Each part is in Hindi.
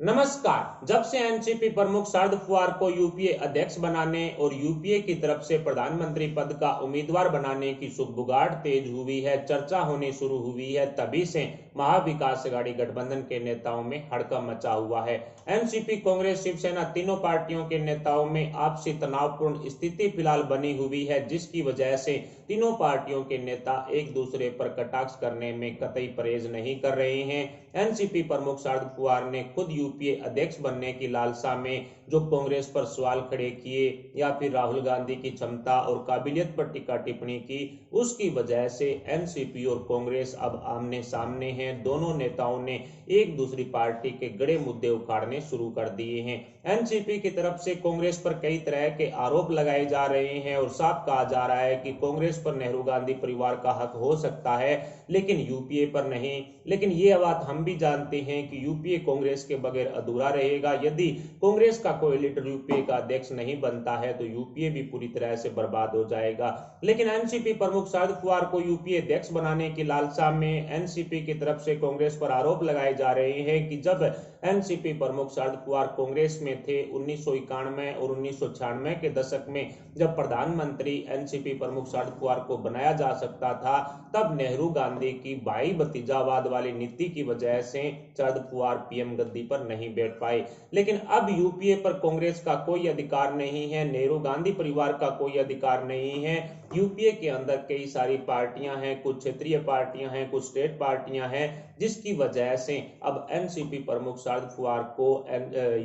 नमस्कार। जब से एनसीपी प्रमुख शरद पवार को यूपीए अध्यक्ष बनाने और यूपीए की तरफ से प्रधानमंत्री पद का उम्मीदवार बनाने की सुगबुगाहट तेज हुई है, चर्चा होनी शुरू हुई है, तभी से महाविकास अघाड़ी गठबंधन के नेताओं में हड़कंप मचा हुआ है। एनसीपी, कांग्रेस, शिवसेना तीनों पार्टियों के नेताओं में आपसी तनावपूर्ण स्थिति फिलहाल बनी हुई है, जिसकी वजह से तीनों पार्टियों के नेता एक दूसरे पर कटाक्ष करने में कतई परहेज नहीं कर रहे हैं। एनसीपी प्रमुख शरद पवार ने खुद यूपीए अध्यक्ष बनने की लालसा में जो कांग्रेस पर सवाल खड़े किए या फिर राहुल गांधी की क्षमता और काबिलियत पर टीका टिप्पणी की, उसकी वजह से एनसीपी और कांग्रेस अब आमने सामने हैं। दोनों नेताओं ने एक दूसरी पार्टी के गड़े मुद्दे उखाड़ने शुरू कर दिए हैं। एनसीपी की तरफ से कांग्रेस पर कई तरह के आरोप लगाए जा रहे हैं और साफ कहा जा रहा है कि कांग्रेस पर नेहरू गांधी परिवार का हक हो सकता है, लेकिन यूपीए पर नहीं। लेकिन ये बात हम भी जानते हैं कि यूपीए कांग्रेस के बगैर अधूरा रहेगा। यदि कांग्रेस का कोई लीडर यूपीए का अध्यक्ष नहीं बनता है तो यूपीए भी पूरी तरह से बर्बाद हो जाएगा। लेकिन एनसीपी प्रमुख शरद पवार को यूपीए अध्यक्ष बनाने की लालसा में एनसीपी की तरफ से कांग्रेस पर आरोप लगाए जा रहे हैं कि जब एनसीपी प्रमुख शरद पवार कांग्रेस में थे 1991 और 1996 के दशक में, जब प्रधानमंत्री एनसीपी प्रमुख शरद पवार को बनाया जा सकता था, तब नेहरू गांधी की भाई भतीजावाद वाली नीति की वजह से शरद पवार पीएम गद्दी पर नहीं बैठ पाए। लेकिन अब यूपीए पर कांग्रेस का कोई अधिकार नहीं है, नेहरू गांधी परिवार का कोई अधिकार नहीं है। यूपीए के अंदर कई सारी पार्टियां हैं, कुछ क्षेत्रीय पार्टियां हैं, कुछ स्टेट पार्टियां हैं, जिसकी वजह से अब एनसीपी प्रमुख शरद पवार को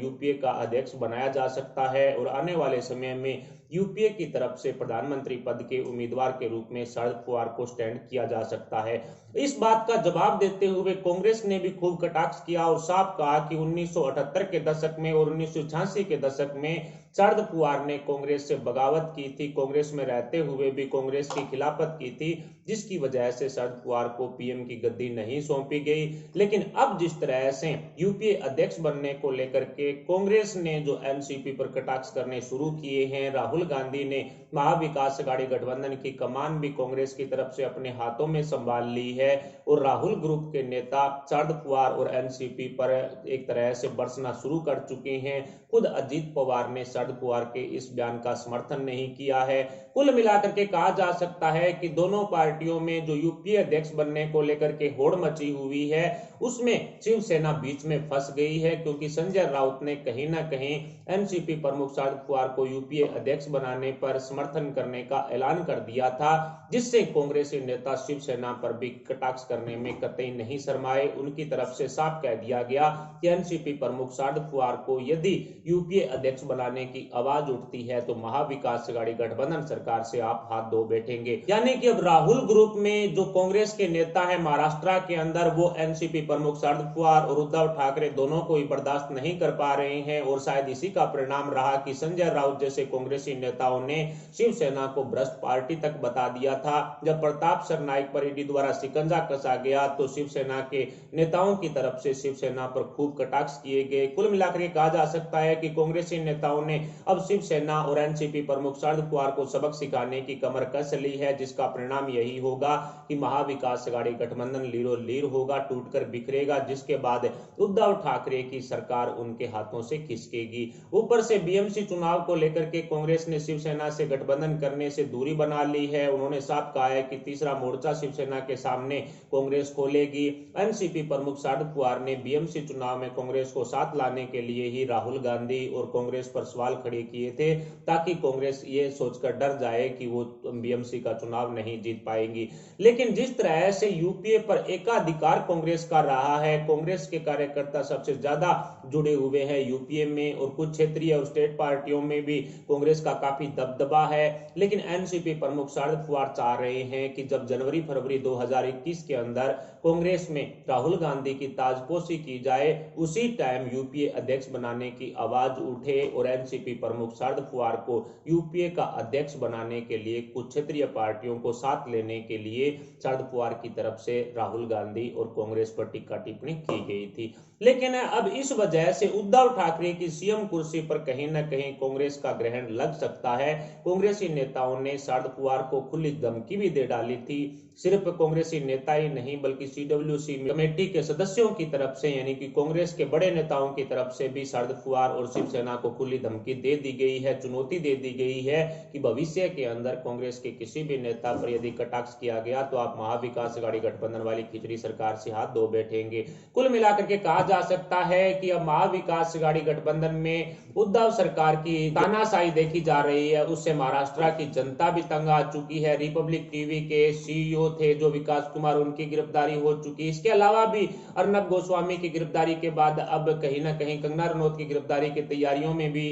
यूपीए का अध्यक्ष बनाया जा सकता है और आने वाले समय में यूपीए की तरफ से प्रधानमंत्री पद के उम्मीदवार के रूप में शरद पवार को स्टैंड किया जा सकता है। इस बात का जवाब देते हुए कांग्रेस ने भी खूब कटाक्ष किया और साफ कहा कि 1978 के दशक में और 1986 के दशक में शरद पवार ने कांग्रेस से बगावत की थी, कांग्रेस में रहते हुए भी कांग्रेस की खिलाफत की थी, जिसकी वजह से शरद पवार को पीएम की गद्दी नहीं सौंपी गई। लेकिन अब जिस तरह से यूपीए अध्यक्ष बनने को लेकर के कांग्रेस ने जो एनसीपी पर कटाक्ष करने शुरू किए हैं, राहुल गांधी ने महाविकास अघाड़ी गठबंधन की कमान भी कांग्रेस की तरफ से अपने हाथों में संभाल ली है और राहुल ग्रुप के नेता शरद पवार और एनसीपी पर एक तरह से बरसना शुरू कर चुके हैं। खुद अजीत पवार ने शरद पवार के इस बयान का समर्थन नहीं किया है। कुल मिलाकर के कहा जा सकता है कि दोनों पार्टियों में जो यूपीए अध्यक्ष बनने को लेकर के होड़ मची हुई है, उसमें शिवसेना बीच में फंस गई है, क्योंकि संजय राउत ने कहीं ना कहीं एनसीपी प्रमुख शरद पवार को यूपीए अध्यक्ष बनाने पर समर्थन करने का ऐलान कर दिया था, जिससे कांग्रेसी नेता शिवसेना पर भी कटाक्ष करने में कतई नहीं शर्माए। उनकी तरफ से साफ कह दिया गया कि एनसीपी प्रमुख शरद पवार को यदि यूपीए अध्यक्ष बनाने की आवाज उठती है तो महाविकास अघाड़ी गठबंधन सरकार से आप हाथ धो बैठेंगे। यानी कि अब राहुल ग्रुप में जो कांग्रेस के नेता है महाराष्ट्र के अंदर, वो एनसीपी प्रमुख शरद पवार और उद्धव ठाकरे दोनों को ही बर्दाश्त नहीं कर पा रहे हैं और शायद इसी का परिणाम रहा कि संजय राउत जैसे कांग्रेसी नेताओं ने शिवसेना को भ्रष्ट पार्टी तक बता दिया था। जब प्रताप सरनाईक पर ईडी द्वारा शिकंजा कसा गया तो शिवसेना के नेताओं की तरफ से शिवसेना पर खूब कटाक्ष किए गए। कुल मिलाकर कहा जा सकता है कि कांग्रेसी नेताओं ने अब शिवसेना और एनसीपी प्रमुख शरद पवार को सबक सिखाने की कमर कस ली है, जिसका परिणाम यही होगा कि महाविकास अघाड़ी गठबंधन लीरो लीर होगा, टूटकर बिखरेगा, जिसके बाद उद्धव ठाकरे की सरकार उनके हाथों से खिसकेगी। ऊपर से बीएमसी चुनाव को लेकर के कांग्रेस ने शिवसेना से गठबंधन करने से दूरी बना ली है। उन्होंने साफ कहा है कि तीसरा मोर्चा शिवसेना के सामने कांग्रेस खोलेगी। एनसीपी प्रमुख शरद पवार ने बीएमसी चुनाव में कांग्रेस को साथ लाने के लिए ही राहुल गांधी और कांग्रेस पर सवाल खड़े किए थे, ताकि कांग्रेस ये सोचकर डर जाए कि वो बीएमसी का चुनाव नहीं जीत पाएंगी। लेकिन जिस तरह से यूपीए पर एकाधिकार कांग्रेस का रहा है, कांग्रेस के कार्यकर्ता सबसे ज्यादा जुड़े हुए हैं यूपीए में और कुछ क्षेत्रीय और स्टेट पार्टियों में भी कांग्रेस का काफी दबदबा है। लेकिन एनसीपी प्रमुख शरद पवार चाह रहे हैं कि जब जनवरी फरवरी 2021 के अंदर कांग्रेस में राहुल गांधी की ताजपोशी की जाए, उसी टाइम यूपीए अध्यक्ष बनाने की आवाज उठे और एनसीपी प्रमुख शरद पवार को यूपीए का अध्यक्ष बनाने के लिए कुछ क्षेत्रीय पार्टियों को साथ लेने देने के लिए शरद पवार की तरफ से राहुल गांधी और कांग्रेस पर टीका टिप्पणी की गई थी। लेकिन अब इस वजह से उद्धव ठाकरे की सीएम कुर्सी पर कहीं ना कहीं कांग्रेस का ग्रहण लग सकता है। कांग्रेसी नेताओं ने शरद पवार को खुली धमकी भी दे डाली थी। सिर्फ कांग्रेसी नेता ही नहीं बल्कि सीडब्ल्यूसी कमेटी के सदस्यों की तरफ से यानी कि कांग्रेस के बड़े नेताओं की तरफ से भी शरद पवार और शिवसेना को खुली धमकी दे दी गई है, चुनौती दे दी गई है कि भविष्य के अंदर कांग्रेस के किसी भी नेता पर यदि कटाक्ष किया गया तो आप महाविकास अघाड़ी गठबंधन वाली खिचड़ी सरकार से हाथ धो बैठेंगे। कुल मिलाकर के कहा जा सकता है कि अब महाविकास अघाड़ी गठबंधन में उद्धव सरकार की तानाशाही देखी जा रही है। उससे महाराष्ट्र की जनता भी तंग आ चुकी है। रिपब्लिक टीवी के सीईओ थे जो विकास कुमार, उनकी गिरफ्तारी हो चुकी है। इसके अलावा भी अर्नब गोस्वामी की गिरफ्तारी के बाद अब कहीं ना कहीं कंगना रनौत की गिरफ्तारी की तैयारियों में भी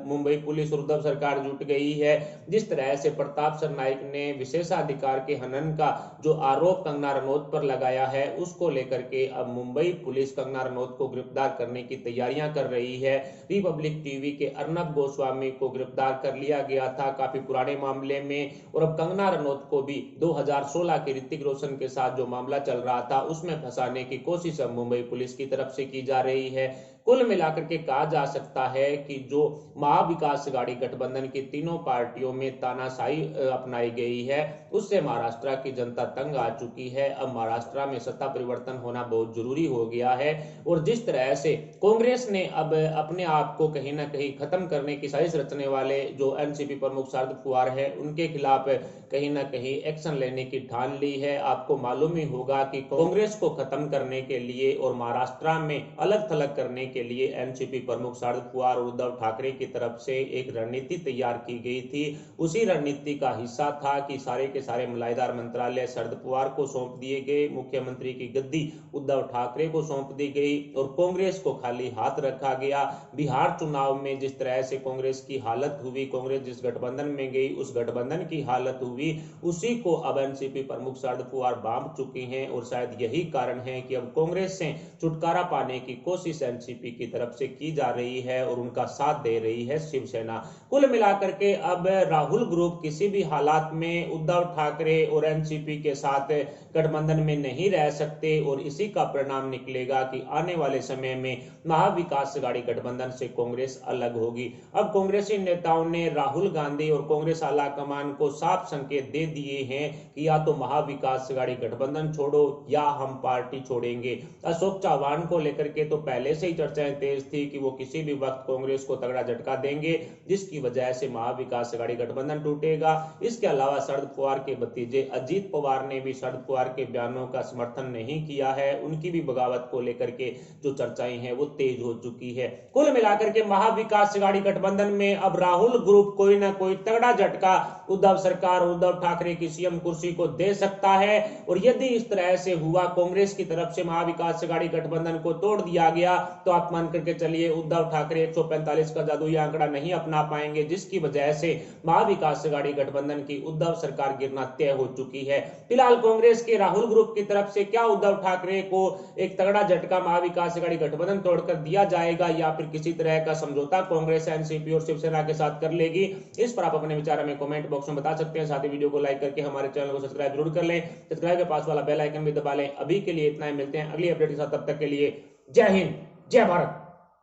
मुंबई पुलिस और उद्धव सरकार जुट गई है। जिस तरह से प्रताप सरनाइक ने विशेषाधिकार के हनन का जो आरोप कंगना रनौत पर लगाया है उसको लेकर के अब मुंबई पुलिस कंगना रनौत को गिरफ्तार करने की तैयारियां कर रही है। रिपब्लिक टीवी के अर्नब गोस्वामी को गिरफ्तार कर लिया गया था काफी पुराने मामले में, और अब कंगना रनौत को भी 2016 के ऋतिक रोशन के साथ जो मामला चल रहा था उसमें फंसाने की कोशिश अब मुंबई पुलिस की तरफ से की जा रही है। कुल मिलाकर के कहा जा सकता है कि जो महाविकास अघाड़ी गठबंधन की तीनों पार्टियों में तानाशाही अपनाई गई है उससे महाराष्ट्र की जनता तंग आ चुकी है। अब महाराष्ट्र में सत्ता परिवर्तन होना बहुत जरूरी हो गया है, और जिस तरह से कांग्रेस ने अब अपने आप को कहीं ना कहीं खत्म करने की साजिश रचने वाले जो एनसीपी प्रमुख शरद पवार है उनके खिलाफ कहीं ना कहीं एक्शन लेने की ठान ली है। आपको मालूम ही होगा कि कांग्रेस को खत्म करने के लिए और महाराष्ट्र में अलग थलग करने के लिए एनसीपी प्रमुख शरद पवार और उद्धव ठाकरे की तरफ से एक रणनीति तैयार की गई थी। उसी रणनीति का हिस्सा था कि सारे के सारे मलाईदार मंत्रालय शरद पवार को सौंप दिए गए, मुख्यमंत्री की गद्दी उद्धव ठाकरे को सौंप दी गई और कांग्रेस को खाली हाथ रखा गया। बिहार चुनाव में जिस तरह से कांग्रेस की हालत हुई, कांग्रेस जिस गठबंधन में गई उस गठबंधन की हालत हुई, उसी को अब एनसीपी प्रमुख शरद पवार बांध चुके हैं, और शायद यही कारण है कि अब कांग्रेस से छुटकारा पाने की कोशिश एनसीपी की तरफ से की जा रही है और उनका साथ दे रही है शिवसेना। कुल मिलाकर के अब राहुल ग्रुप किसी भी हालात में उद्धव ठाकरे और एनसीपी के साथ गठबंधन में नहीं रह सकते, और इसी का परिणाम निकलेगा कि आने वाले समय में महाविकास अघाड़ी गठबंधन से कांग्रेस अलग होगी। अब कांग्रेसी नेताओं ने राहुल गांधी और कांग्रेस आला कमान को साफ संकेत दे दिए हैं कि या तो महाविकास अघाड़ी गठबंधन छोड़ो या हम पार्टी छोड़ेंगे। अशोक चव्हाण को लेकर के तो पहले से ही चर्चाएं तेज थी कि वो किसी भी वक्त कांग्रेस को तगड़ा झटका देंगे जिसकी वजह से महाविकास अघाड़ी गठबंधन टूटेगा। इसके अलावा शरद पवार के भतीजे अजीत पवार ने भी शरद पवार के बयानों का समर्थन नहीं किया है। उनकी भी बगावत को लेकर के जो चर्चाएं हैं वो तेज हो चुकी है। कुल मिलाकर के महाविकास अघाड़ी गठबंधन में अब राहुल ग्रुप कोई ना कोई तगड़ा झटका उद्धव सरकार और उद्धव ठाकरे की सीएम कुर्सी को दे सकता है, और यदि इस तरह से हुआ कांग्रेस की तरफ से महाविकास अघाड़ी गठबंधन को तोड़ दिया गया तो आप मान करके चलिए उद्धव ठाकरे 145 का जादुई आंकड़ा नहीं अपना पाएंगे, जिसकी वजह से महाविकास अघाड़ी गठबंधन की उद्धव सरकार गिरना तय हो चुकी है। फिलहाल कांग्रेस के राहुल ग्रुप की तरफ से क्या उद्धव ठाकरे को एक तगड़ा झटका महाविकास अघाड़ी गठबंधन तोड़कर दिया जाएगा या फिर किसी तरह का समझौता कांग्रेस एनसीपी और शिवसेना के साथ कर लेगी, इस पर आप अपने विचार हमें कमेंट बॉक्स में बता सकते हैं। साथ ही वीडियो को लाइक करके हमारे चैनल को सब्सक्राइब जरूर कर लें, सब्सक्राइब के पास वाला बेल आइकन भी दबा लें। अभी के लिए इतना ही, मिलते हैं अगली अपडेट के साथ, तब तक के लिए जय हिंद जय भारत।